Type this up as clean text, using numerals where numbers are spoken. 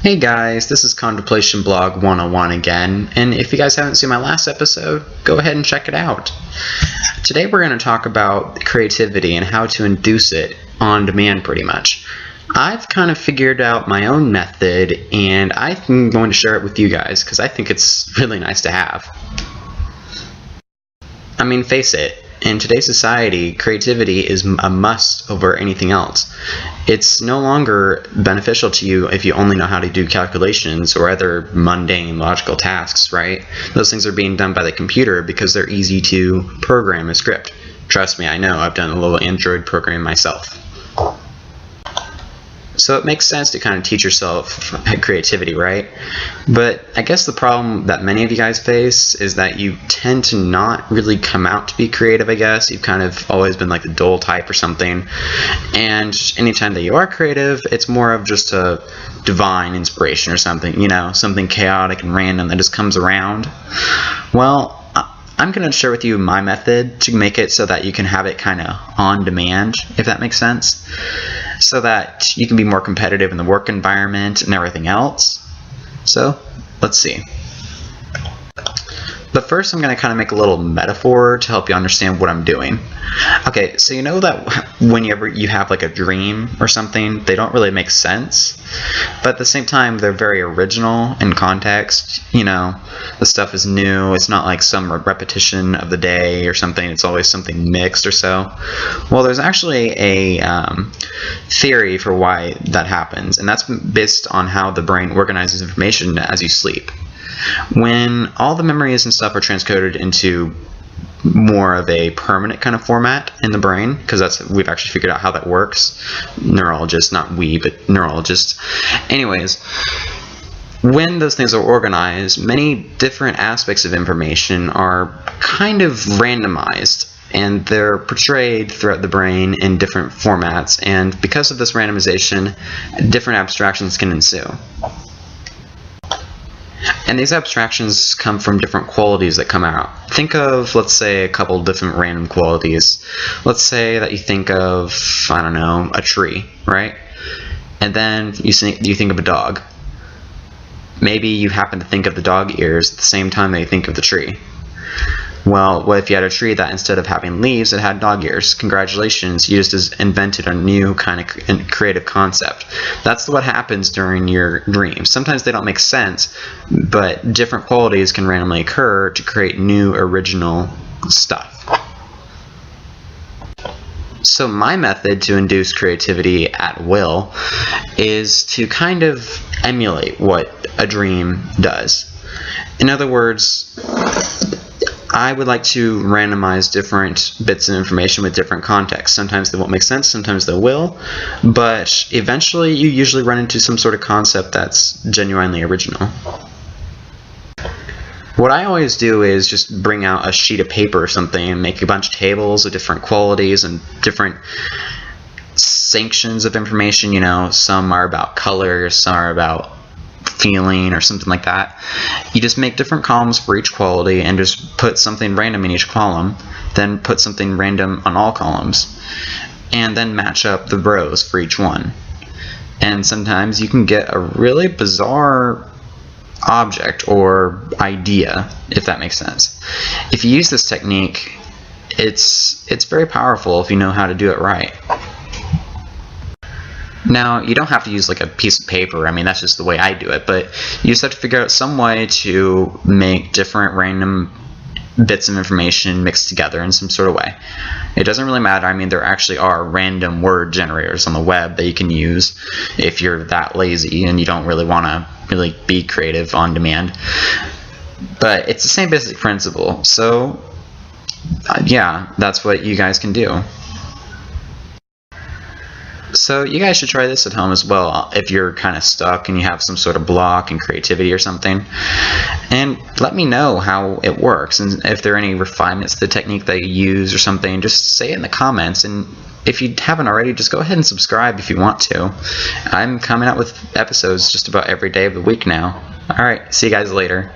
Hey guys, this is Contemplation Blog 101 again, and if you guys haven't seen my last episode, go ahead and check it out. Today we're going to talk about creativity and how to induce it on demand pretty much. I've kind of figured out my own method, and I'm going to share it with you guys because I think it's really nice to have. I mean, face it, in today's society, creativity is a must over anything else. It's no longer beneficial to you if you only know how to do calculations or other mundane logical tasks, right? Those things are being done by the computer because they're easy to program a script. Trust me, I know, I've done a little Android program myself. So it makes sense to kind of teach yourself creativity, right? But I guess the problem that many of you guys face is that you tend to not really come out to be creative, I guess. You've kind of always been like the dull type or something. And anytime that you are creative, it's more of just a divine inspiration or something, something chaotic and random that just comes around. Well, I'm going to share with you my method to make it so that you can have it kind of on demand, if that makes sense, so that you can be more competitive in the work environment and everything else. So, let's see. But first I'm going to kind of make a little metaphor to help you understand what I'm doing. Okay, so you know that whenever you have like a dream or something, they don't really make sense, but at the same time they're very original in context. The stuff is new, it's not like some repetition of the day or something, it's always something mixed or so. Well, there's actually a theory for why that happens, and that's based on how the brain organizes information as you sleep. When all the memories and stuff are transcoded into more of a permanent kind of format in the brain, because we've actually figured out how that works. Neurologists, not we, but neurologists. Anyways, when those things are organized, many different aspects of information are kind of randomized, and they're portrayed throughout the brain in different formats, and because of this randomization, different abstractions can ensue. And these abstractions come from different qualities that come out. Think of, let's say, a couple different random qualities. Let's say that you think of, I don't know, a tree, right? And then you think of a dog. Maybe you happen to think of the dog ears at the same time that you think of the tree. Well, what if you had a tree that instead of having leaves, it had dog ears? Congratulations, you just invented a new kind of creative concept. That's what happens during your dreams. Sometimes they don't make sense, but different qualities can randomly occur to create new original stuff. So my method to induce creativity at will is to kind of emulate what a dream does. In other words, I would like to randomize different bits of information with different contexts. Sometimes they won't make sense, sometimes they will, but eventually you usually run into some sort of concept that's genuinely original. What I always do is just bring out a sheet of paper or something and make a bunch of tables of different qualities and different sanctions of information. Some are about color, some are about feeling or something like that. You just make different columns for each quality and just put something random in each column, then put something random on all columns, and then match up the rows for each one. And sometimes you can get a really bizarre object or idea, if that makes sense. If you use this technique, it's very powerful if you know how to do it right. Now, you don't have to use like a piece of paper. I mean, that's just the way I do it, but you just have to figure out some way to make different random bits of information mixed together in some sort of way. It doesn't really matter. I mean, there actually are random word generators on the web that you can use if you're that lazy and you don't really want to really be creative on demand. But it's the same basic principle. So, yeah, that's what you guys can do. So you guys should try this at home as well if you're kind of stuck and you have some sort of block in creativity or something. And let me know how it works, and if there are any refinements to the technique that you use or something, just say it in the comments. And if you haven't already, just go ahead and subscribe if you want to. I'm coming out with episodes just about every day of the week now. Alright, see you guys later.